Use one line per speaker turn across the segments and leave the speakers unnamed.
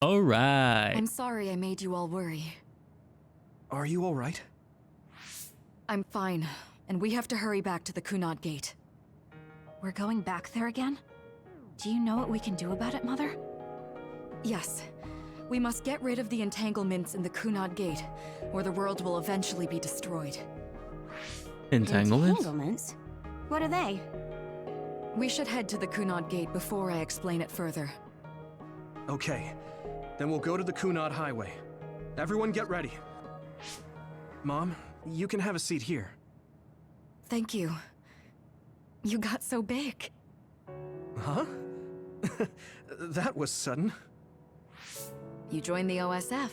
All right.
I'm sorry I made you all worry.
Are you all right?
I'm fine, and we have to hurry back to the Kunad Gate.
We're going back there again? Do you know what we can do about it, Mother?
Yes. We must get rid of the entanglements in the Kunad Gate, or the world will eventually be destroyed.
Entanglements?
Entanglements? What are they?
We should head to the Kunad Gate before I explain it further.
Okay. Then we'll go to the Kunad Highway. Everyone get ready. Mom, you can have a seat here.
Thank you. You got so big.
Huh? That was sudden.
You joined the OSF.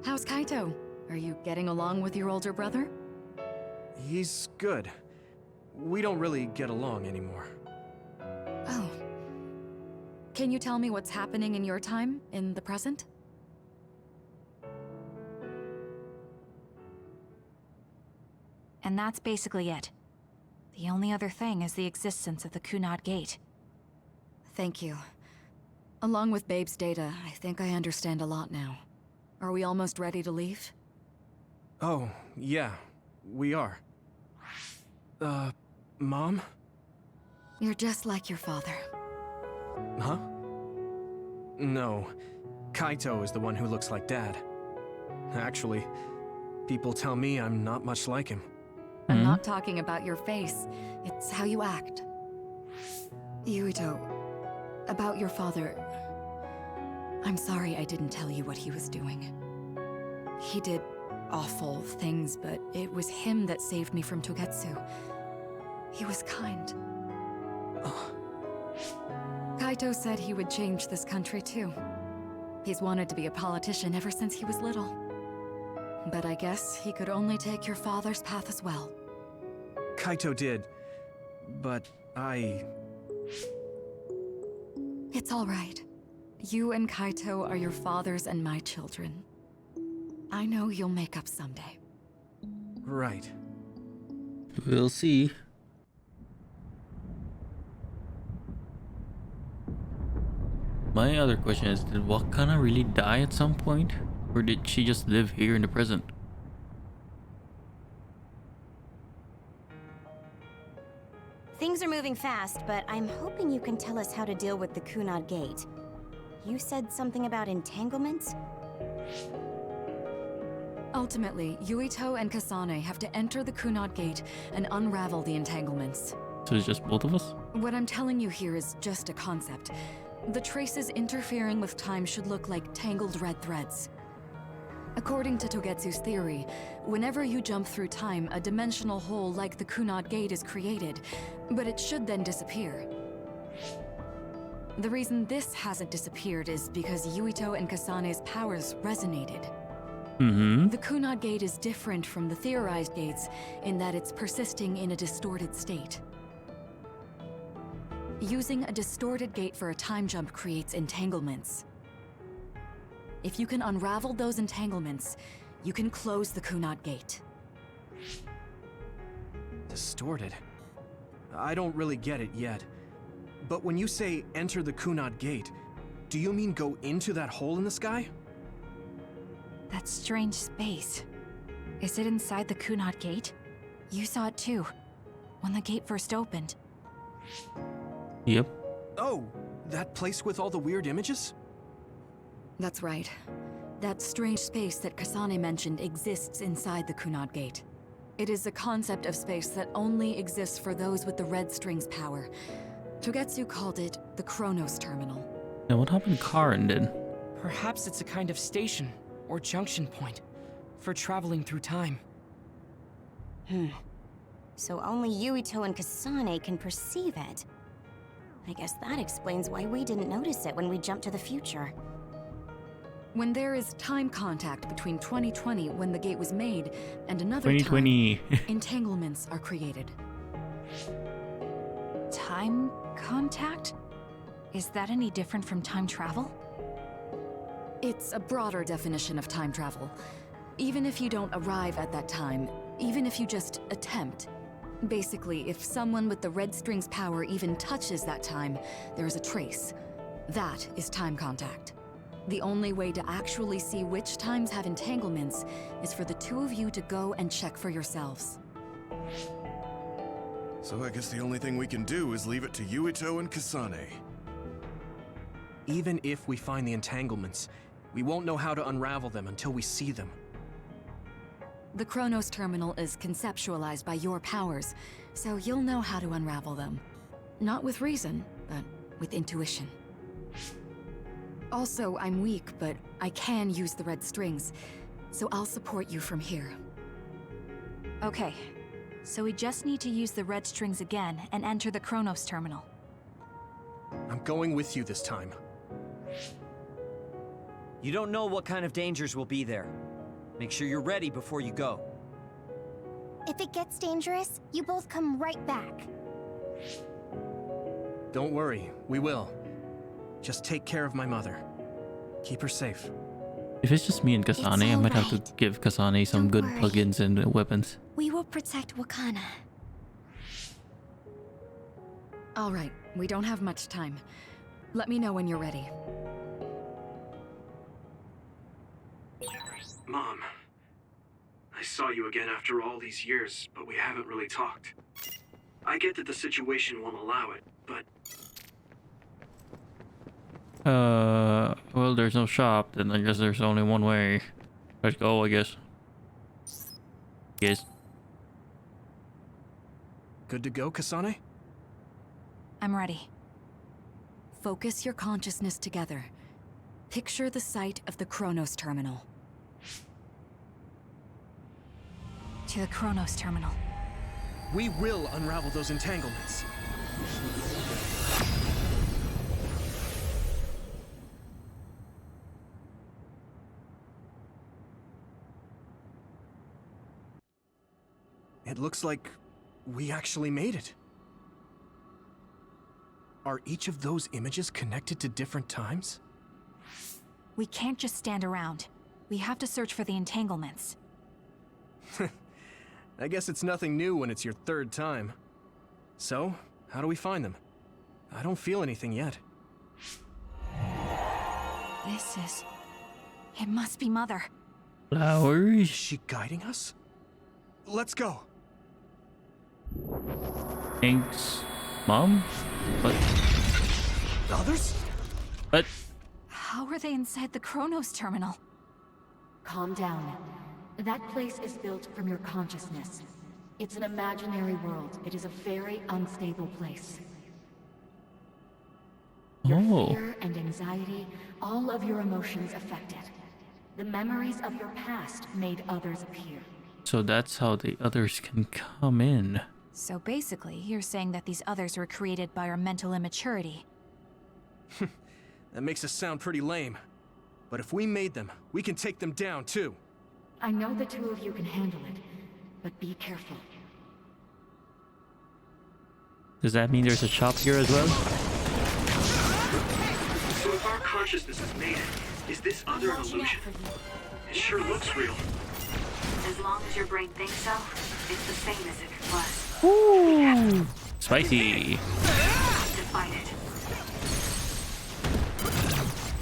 How's Kaito? Are you getting along with your older brother?
He's good. We don't really get along anymore.
Oh. Can you tell me what's happening in your time, in the present?
And that's basically it. The only other thing is the existence of the Kunad Gate.
Thank you. Along with Babe's data, I think I understand a lot now. Are we almost ready to leave?
Oh, yeah, we are. Mom?
You're just like your father.
Huh? No. Kaito is the one who looks like Dad. Actually, people tell me I'm not much like him.
I'm not talking about your face. It's how you act. Yuito, about your father... I'm sorry I didn't tell you what he was doing. He did awful things, but it was him that saved me from Togetsu. He was kind. Kaito said he would change this country too. He's wanted to be a politician ever since he was little. But I guess he could only take your father's path as well.
Kaito did, but
It's all right. You and Kaito are your father's and my children. I know you'll make up someday.
Right.
We'll see. My other question is, did Wakana really die at some point? Or did she just live here in the present?
Things are moving fast, but I'm hoping you can tell us how to deal with the Kunad Gate. You said something about entanglements?
Ultimately, Yuito and Kasane have to enter the Kunad Gate and unravel the entanglements.
So it's just both of us?
What I'm telling you here is just a concept. The traces interfering with time should look like tangled red threads. According to Togetsu's theory, whenever you jump through time, a dimensional hole like the Kunad Gate is created, but it should then disappear. The reason this hasn't disappeared is because Yuito and Kasane's powers resonated. The Kunad Gate is different from the theorized gates in that it's persisting in a distorted state. Using a distorted gate for a time jump creates entanglements. If you can unravel those entanglements, you can close the Kunad Gate.
Distorted? I don't really get it yet. But when you say enter the Kunad Gate, do you mean go into that hole in the sky?
That strange space. Is it inside the Kunad Gate? You saw it too, when the gate first opened.
Yep.
Oh, that place with all the weird images?
That's right. That strange space that Kasane mentioned exists inside the Kunad Gate. It is a concept of space that only exists for those with the red string's power. Togetsu called it the Chronos Terminal.
Now what happened to Karen then?
Perhaps it's a kind of station or junction point for traveling through time.
So only Yuito and Kasane can perceive it. I guess that explains why we didn't notice it when we jumped to the future.
When there is time contact between 2020, when the gate was made, and another
2020.
time, entanglements are created.
Time contact? Is that any different from time travel?
It's a broader definition of time travel. Even if you don't arrive at that time, even if you just attempt. Basically, if someone with the red string's power even touches that time, there is a trace. That is time contact. The only way to actually see which times have entanglements is for the two of you to go and check for yourselves.
So I guess the only thing we can do is leave it to Yuito and Kasane.
Even if we find the entanglements, we won't know how to unravel them until we see them.
The Chronos Terminal is conceptualized by your powers, so you'll know how to unravel them. Not with reason, but with intuition. Also, I'm weak, but I can use the red strings, so I'll support you from here.
Okay, so we just need to use the red strings again and enter the Chronos Terminal.
I'm going with you this time.
You don't know what kind of dangers will be there. Make sure you're ready before you go.
If it gets dangerous, you both come right back.
Don't worry, we will. Just take care of my mother. Keep her safe.
If it's just me and Kasane, I might have to
alright.
give Kasane some
Don't
good
worry.
plugins and weapons.
We will protect Wakana.
All right, we don't have much time. Let me know when you're ready.
Mom, I saw you again after all these years, but we haven't really talked. I get that the situation won't allow it, but
well, there's no shop, then I guess there's only one way. Let's go, I guess. Yes.
good to go, Kasane?
I'm ready.
Focus your consciousness together. Picture the site of the Chronos Terminal.
To the Chronos Terminal.
We will unravel those entanglements. It looks like we actually made it. Are each of those images connected to different times?
We can't just stand around. We have to search for the entanglements.
I guess it's nothing new when it's your third time. So, how do we find them? I don't feel anything yet.
This is... It must be Mother.
Is
Flowers?
she guiding us? Let's go.
Thanks. Mom? What?
The others?
What?
How are they inside the Chronos Terminal?
Calm down. That place is built from your consciousness. It's an imaginary world. It is a very unstable place. Your
Oh.
fear and anxiety, all of your emotions affected. The memories of your past made others appear.
So that's how the others can come in.
So basically, you're saying that these others were created by our mental immaturity.
That makes us sound pretty lame. But if we made them, we can take them down too.
I know the two of you can handle it, but be careful.
Does that mean there's a shop here as well?
So if our consciousness has made it, is this other an illusion? It sure looks real.
As long as your brain thinks so, it's the same as if it was.
Ooh. Spicy.
To fight it.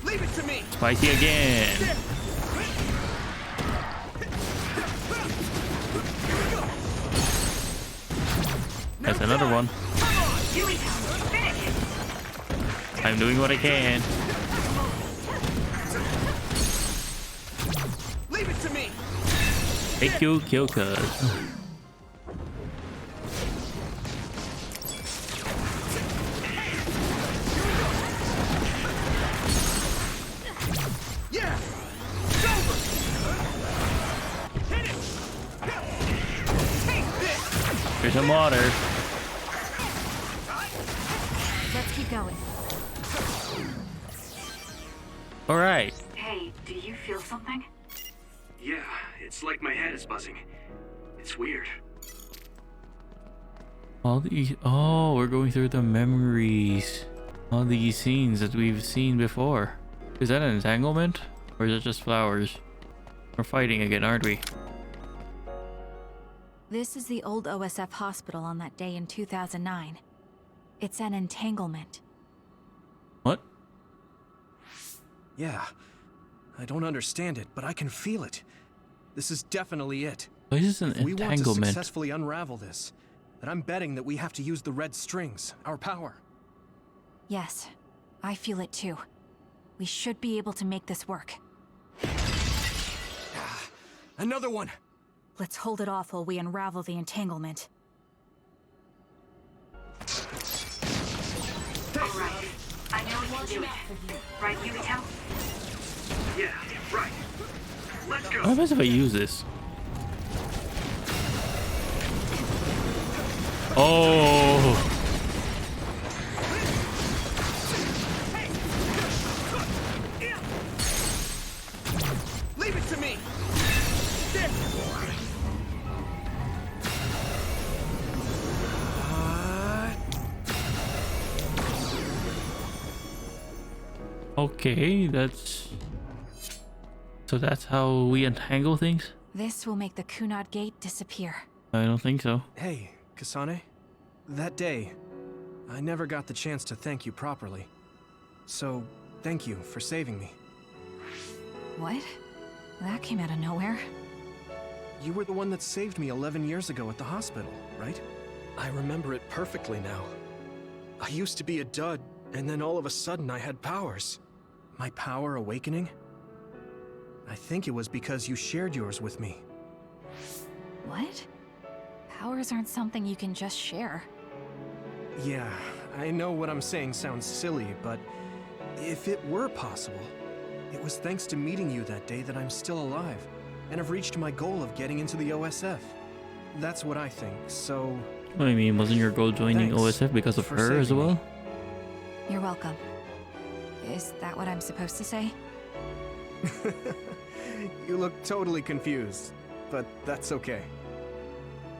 Leave it to me!
Spicy again. That's another one. I'm doing what I can.
Leave it to me!
Thank you, Kyokas.
Yeah! It's over! Hit it! Take this!
Here's some water.
Let's keep going.
All right.
Hey, do you feel something?
Yeah, it's like my head is buzzing. It's weird.
All these. Oh, we're going through the memories. All these scenes that we've seen before. Is that an entanglement? Or is it just flowers? We're fighting again, aren't we?
This is the old OSF hospital on that day in 2009. It's an entanglement.
What?
Yeah, I don't understand it, but I can feel it. This is definitely it.
This is an
If we want to
entanglement.
successfully unravel this, then I'm betting that we have to use the red strings, our power.
Yes, I feel it too. We should be able to make this work.
Another one!
Let's hold it off while we unravel the entanglement.
Alright. I know we can do it. Right, Yuito?
Yeah, right. Let's go.
What happens if I use this? Oh!
Leave it to me!
Okay, that's... So that's how we untangle things?
This will make the Kunad Gate disappear.
I don't think so.
Hey, Kasane. That day, I never got the chance to thank you properly. So, thank you for saving me.
What? That came out of nowhere.
You were the one that saved me 11 years ago at the hospital, right? I remember it perfectly now. I used to be a dud, and then all of a sudden I had powers. My power awakening? I think it was because you shared yours with me.
What? Powers aren't something you can just share.
Yeah, I know what I'm saying sounds silly, but if it were possible, it was thanks to meeting you that day that I'm still alive, and have reached my goal of getting into the OSF. That's what I think, so...
What do you mean, wasn't your goal joining
Thanks
OSF because of
for
her as
saving me.
well?
You're welcome. Is that what I'm supposed to say?
You look totally confused, but that's okay.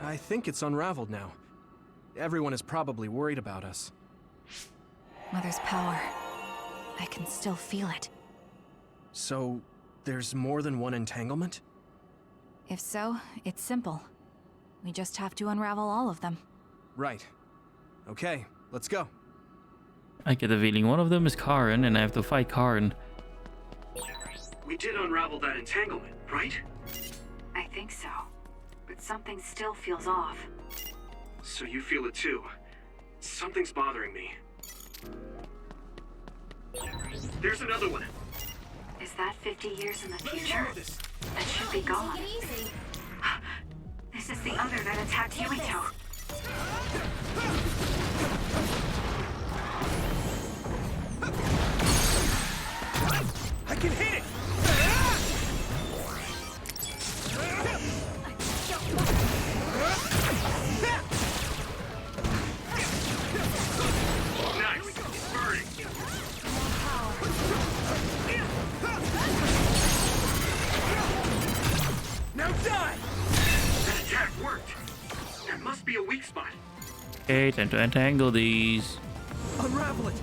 I think it's unraveled now. Everyone is probably worried about us.
Mother's power. I can still feel it.
So, there's more than one entanglement?
If so, it's simple. We just have to unravel all of them.
Right. Okay, let's go.
I get the feeling one of them is Karen and I have to fight Karen.
We did unravel that entanglement, right?
I think so. But something still feels off.
So you feel it too. Something's bothering me. There's another one.
Is that 50 years in the future? That should be gone. This is the other that attacked Yuito.
I can hit it!
Nice. It's burning.
Now die!
That attack worked. There must be a weak spot.
Okay, time to untangle these.
Unravel it!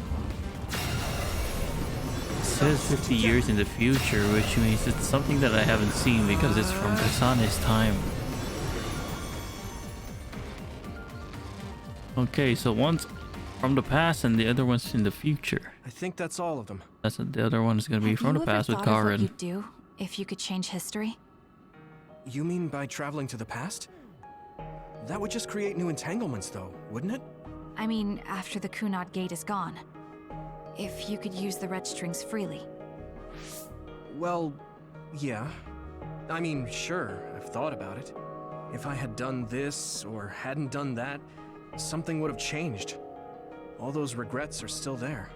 It says 50 years in the future, which means it's something that I haven't seen because it's from Kasane's time. Okay, so one's from the past and the other one's in the future.
I think that's all of them.
That's the other one is gonna be
Have
from
you
the
ever
past with
thought of what
Karen.
you'd do if you could change history?
You mean by traveling to the past? That would just create new entanglements, though, wouldn't it?
I mean, after the Kunad Gate is gone. If you could use the red strings freely.
Well, yeah. I mean, sure, I've thought about it. If I had done this, or hadn't done that, something would have changed. All those regrets are still there.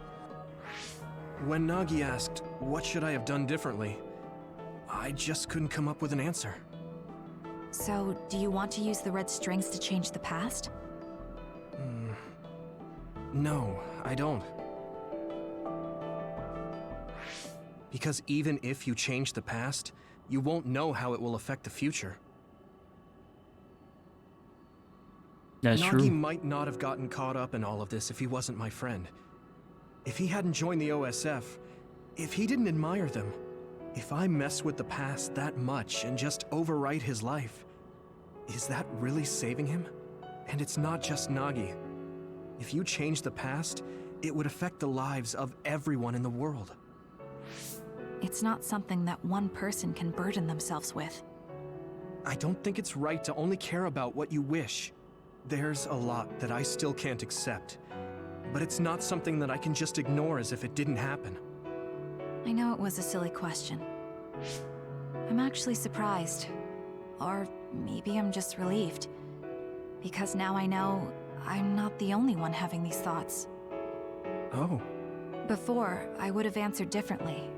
When Nagi asked, what should I have done differently, I just couldn't come up with an answer.
So, do you want to use the red strings to change the past?
No, I don't. Because even if you change the past, you won't know how it will affect the future.
That's
Nagi
true.
might not have gotten caught up in all of this if he wasn't my friend. If he hadn't joined the OSF, if he didn't admire them, if I mess with the past that much and just overwrite his life, is that really saving him? And it's not just Nagi. If you change the past, it would affect the lives of everyone in the world.
It's not something that one person can burden themselves with.
I don't think it's right to only care about what you wish. There's a lot that I still can't accept, but it's not something that I can just ignore as if it didn't happen.
I know it was a silly question. I'm actually surprised. Or maybe I'm just relieved. Because now I know I'm not the only one having these thoughts.
Oh.
Before, I would have answered differently.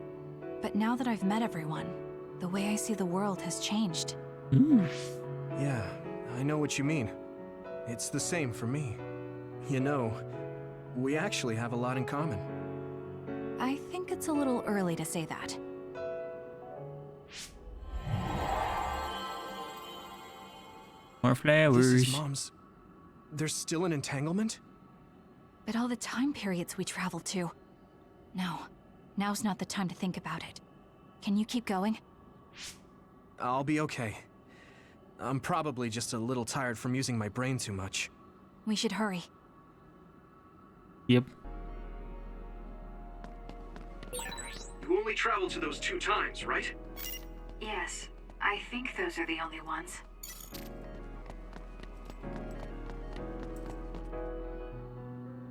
But now that I've met everyone, the way I see the world has changed.
Yeah, I know what you mean. It's the same for me. You know, we actually have a lot in common.
I think it's a little early to say that.
More flowers.
This is Mom's. There's still an entanglement?
But all the time periods we traveled to. No, now's not the time to think about it. Can you keep going?
I'll be okay. I'm probably just a little tired from using my brain too much.
We should hurry.
Yep.
You only traveled to those 2 times, right?
Yes, I think those are the only ones.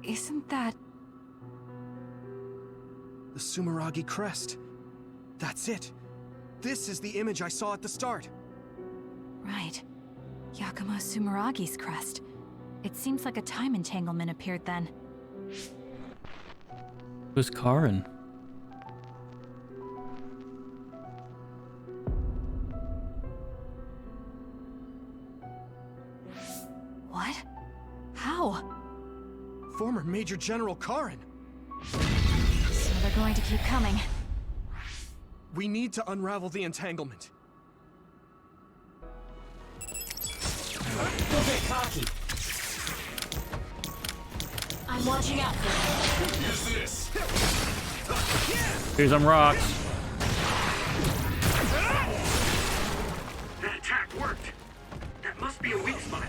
Isn't that...
The Sumeragi crest. That's it. This is the image I saw at the start.
Right. Yakumo Sumeragi's crest. It seems like a time entanglement appeared then.
It was Karin.
What? How?
Former Major General Karin.
So they're going to keep coming.
We need to unravel the entanglement.
Don't get cocky.
I'm watching out for you.
Use this.
Here's some rocks.
That attack worked. That must be a weak spot.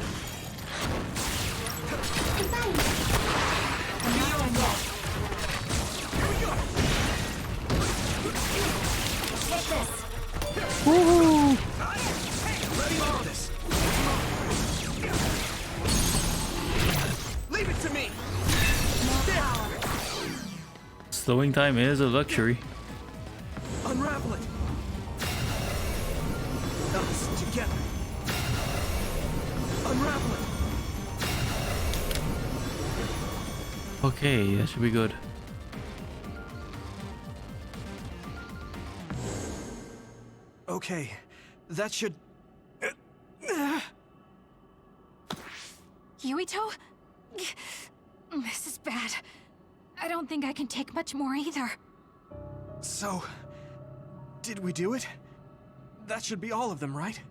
Take this.
Woohoo!
Ready on this. Leave it to me.
Slowing time is a luxury.
Unravel it. Us together. Unravel it.
Okay, that should be good.
Okay, that should...
Yuito? This is bad. I don't think I can take much more either.
So, did we do it? That should be all of them, right?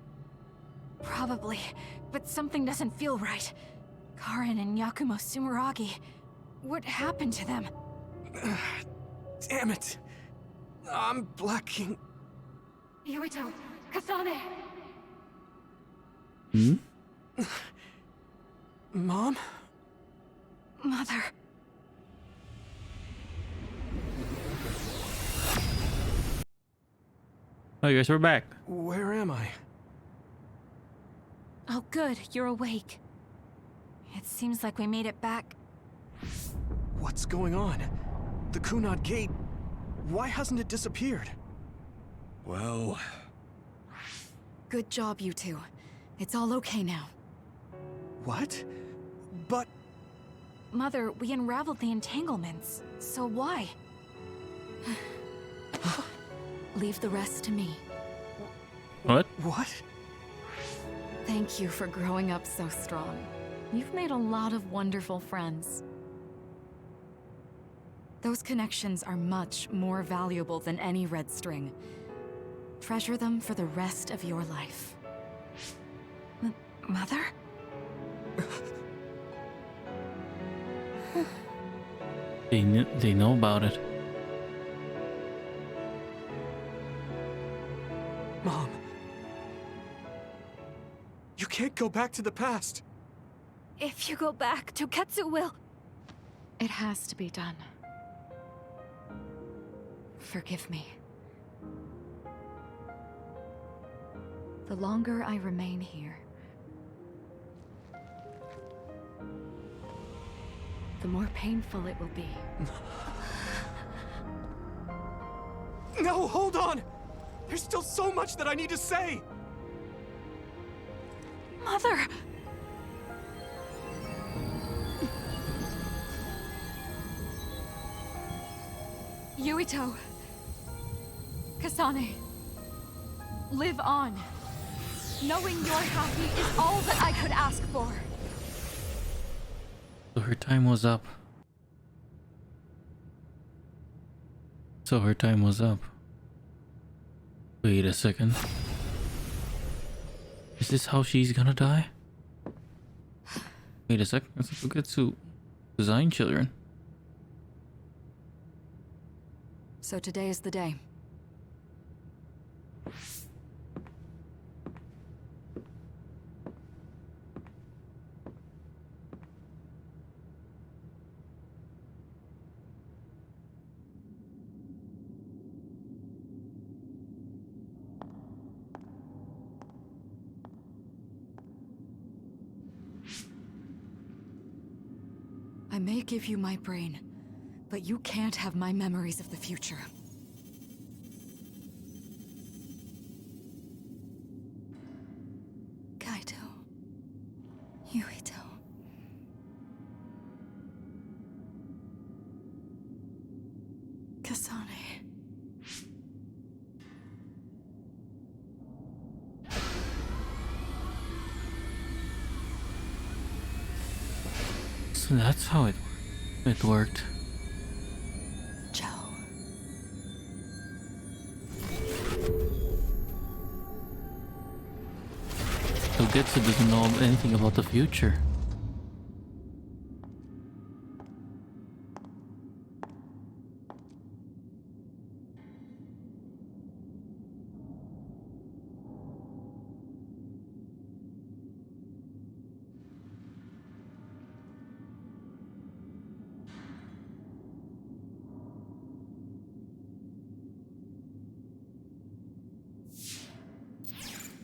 Probably, but something doesn't feel right. Karin and Yakumo Sumeragi. What happened to them?
Damn it. I'm blacking.
Yuito, Kasane!
Hmm?
Mom?
Mother.
Oh, I guess we're back.
Where am I?
Oh good, you're awake. It seems like we made it back.
What's going on? The Kunad Gate... Why hasn't it disappeared?
Well...
Good job, you two. It's all okay now.
What? But...
Mother, we unraveled the entanglements, so why?
Leave the rest to me.
What?
What?
Thank you for growing up so strong. You've made a lot of wonderful friends. Those connections are much more valuable than any red string. Treasure them for the rest of your life.
Mother?
They know about it.
Mom. You can't go back to the past.
If you go back, Toketsu will...
It has to be done. Forgive me. The longer I remain here, the more painful it will be.
No, hold on! There's still so much that I need to say!
Mother! Yuito. Kasane. Live on. Knowing you're happy is all that I could ask for.
So her time was up. Wait a second. Is this how she's gonna die? Wait a second. Let's look at to design children.
So today is the day. I may give you my brain, but you can't have my memories of the future. Kaito. Yuito. Kasane.
So that's how it worked.
Joe.
So Getsu doesn't know anything about the future.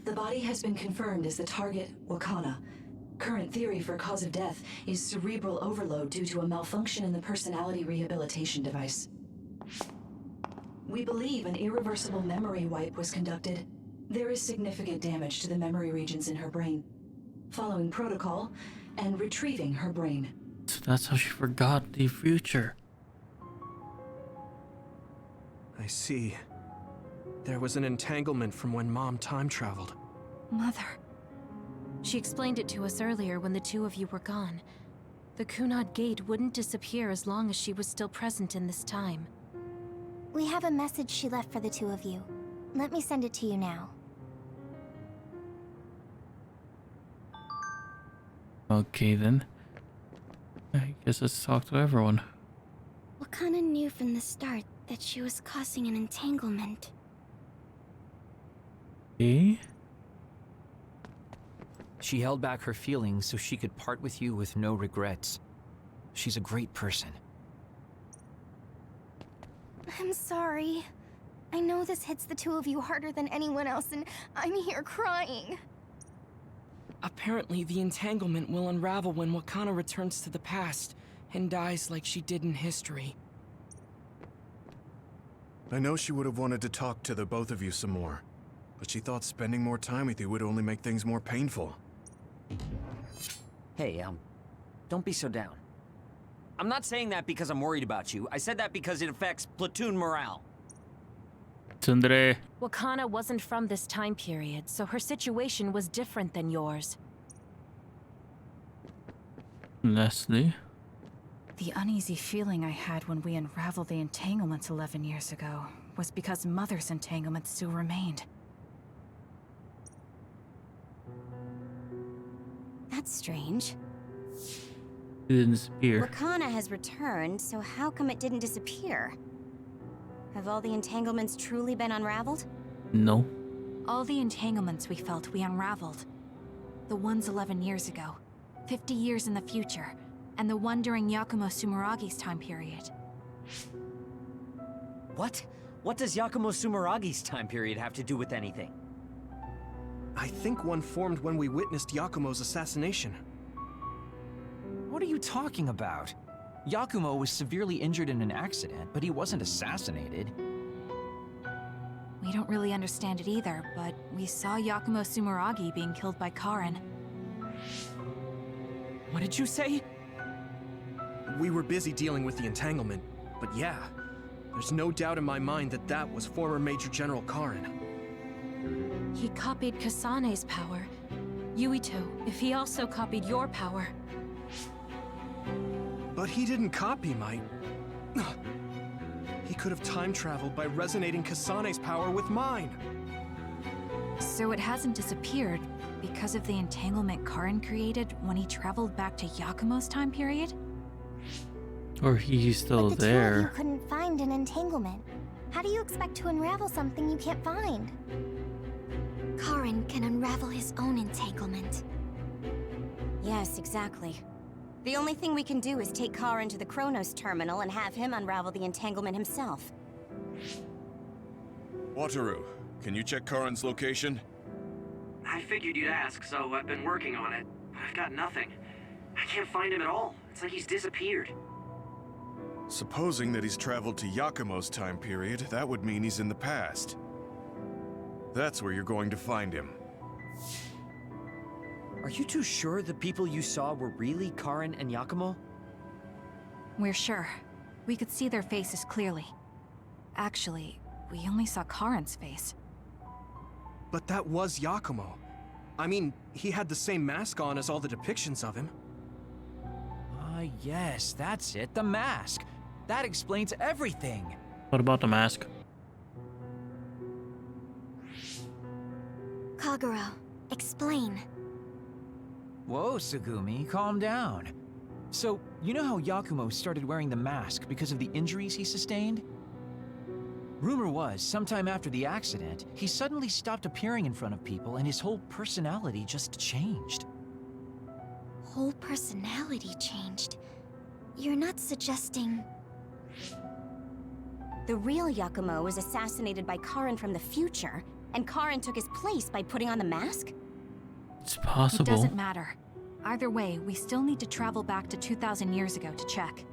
The body has been confirmed as the target, Wakana. Current theory for cause of death is cerebral overload due to a malfunction in the personality rehabilitation device. We believe an irreversible memory wipe was conducted. There is significant damage to the memory regions in her brain. Following protocol and retrieving her brain.
So that's how she forgot the future.
I see. There was an entanglement from when Mom time traveled.
Mother. She explained it to us earlier when the two of you were gone. The Kunad Gate wouldn't disappear as long as she was still present in this time.
We have a message she left for the two of you. Let me send it to you now.
Okay then. I guess let's talk to everyone.
Wakana knew from the start that she was causing an entanglement.
Eh?
She held back her feelings so she could part with you with no regrets. She's a great person.
I'm sorry. I know this hits the two of you harder than anyone else, and I'm here crying.
Apparently, the entanglement will unravel when Wakana returns to the past and dies like she did in history.
I know she would have wanted to talk to the both of you some more, but she thought spending more time with you would only make things more painful.
Hey, don't be so down. I'm not saying that because I'm worried about you. I said that because it affects platoon morale.
Tsundere.
Wakana wasn't from this time period, so her situation was different than yours.
Leslie.
The uneasy feeling I had when we unraveled the entanglements 11 years ago was because Mother's entanglement still remained.
That's strange.
It didn't disappear.
Wakana has returned, so how come it didn't disappear? Have all the entanglements truly been unraveled?
No.
All the entanglements we felt we unraveled. The ones 11 years ago, 50 years in the future, and the one during Yakumo Sumeragi's time period.
What? What does Yakumo Sumeragi's time period have to do with anything?
I think one formed when we witnessed Yakumo's assassination.
What are you talking about? Yakumo was severely injured in an accident, but he wasn't assassinated.
We don't really understand it either, but we saw Yakumo Sumeragi being killed by Karin.
What did you say?
We were busy dealing with the entanglement, but yeah, there's no doubt in my mind that that was former Major General Karin.
He copied Kasane's power. Yuito, if he also copied your power.
But he didn't copy my... He could have time-traveled by resonating Kasane's power with mine.
So it hasn't disappeared because of the entanglement Karin created when he traveled back to Yakumo's time period?
Or he's still
But the two of you
there.
couldn't find an entanglement. How do you expect to unravel something you can't find?
Karin can unravel his own entanglement.
Yes, exactly. The only thing we can do is take Karin to the Chronos terminal and have him unravel the entanglement himself.
Wataru, can you check Karin's location?
I figured you'd ask, so I've been working on it. But I've got nothing. I can't find him at all. It's like he's disappeared.
Supposing that he's traveled to Yakumo's time period, that would mean he's in the past. That's where you're going to find him.
Are you too sure the people you saw were really Karin and Yakumo?
We're sure. We could see their faces clearly. Actually, we only saw Karin's face.
But that was Yakumo. I mean, he had the same mask on as all the depictions of him.
Yes, that's it, the mask. That explains everything.
What about the mask?
Kagero, explain.
Whoa, Tsugumi, calm down. So, you know how Yakumo started wearing the mask because of the injuries he sustained? Rumor was, sometime after the accident, he suddenly stopped appearing in front of people and his whole personality just changed.
Whole personality changed. You're not suggesting...
The real Yakumo was assassinated by Karin from the future, and Karin took his place by putting on the mask?
It's possible.
It doesn't matter. Either way, we still need to travel back to 2,000 years ago to check.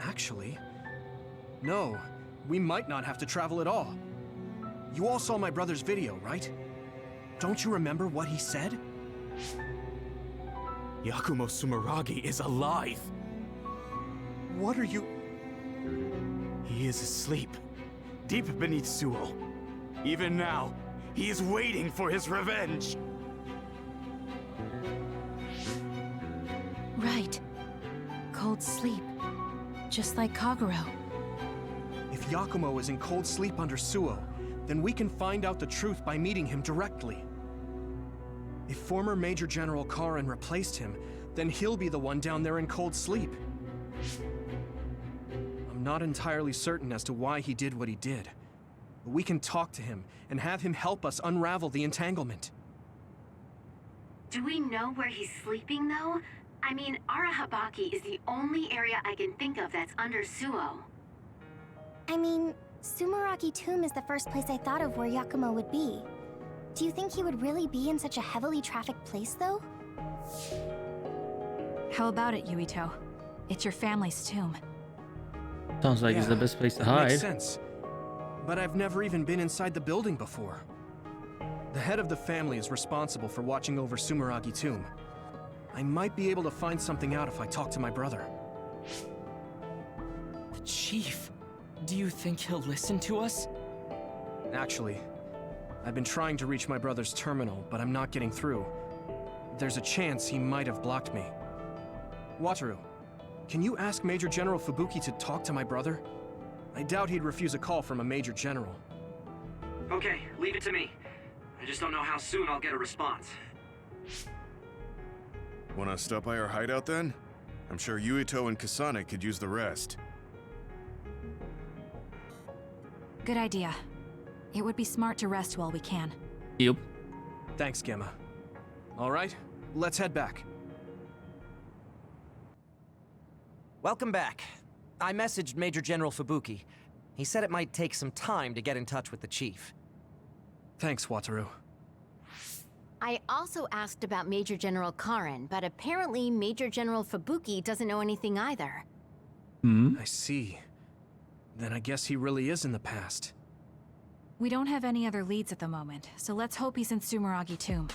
Actually, no. We might not have to travel at all. You all saw my brother's video, right? Don't you remember what he said?
Yakumo Sumeragi is alive!
What are you...
He is asleep, deep beneath Suo. Even now, he is waiting for his revenge!
Right. Cold sleep. Just like Kagero.
If Yakumo is in cold sleep under Suo, then we can find out the truth by meeting him directly. If former Major General Karin replaced him, then he'll be the one down there in cold sleep. I'm not entirely certain as to why he did what he did, but we can talk to him and have him help us unravel the entanglement.
Do we know where he's sleeping, though? I mean, Arahabaki is the only area I can think of that's under Suo.
I mean, Sumeragi Tomb is the first place I thought of where Yakumo would be. Do you think he would really be in such a heavily trafficked place, though?
How about it, Yuito? It's your family's tomb.
Sounds like it's the best place to hide.
Makes sense. But I've never even been inside the building before. The head of the family is responsible for watching over Sumeragi Tomb. I might be able to find something out if I talk to my brother.
The Chief. Do you think he'll listen to us?
Actually, I've been trying to reach my brother's terminal, but I'm not getting through. There's a chance he might have blocked me. Wataru, can you ask Major General Fubuki to talk to my brother? I doubt he'd refuse a call from a Major General.
Okay, leave it to me. I just don't know how soon I'll get a response.
Wanna stop by our hideout then? I'm sure Yuito and Kasane could use the rest.
Good idea. It would be smart to rest while we can.
Yep.
Thanks, Gemma. All right, let's head back.
Welcome back. I messaged Major General Fubuki. He said it might take some time to get in touch with the Chief.
Thanks, Wataru.
I also asked about Major General Karen, but apparently Major General Fubuki doesn't know anything either.
I see. Then I guess he really is in the past.
We don't have any other leads at the moment, so let's hope he's in Sumeragi Tomb.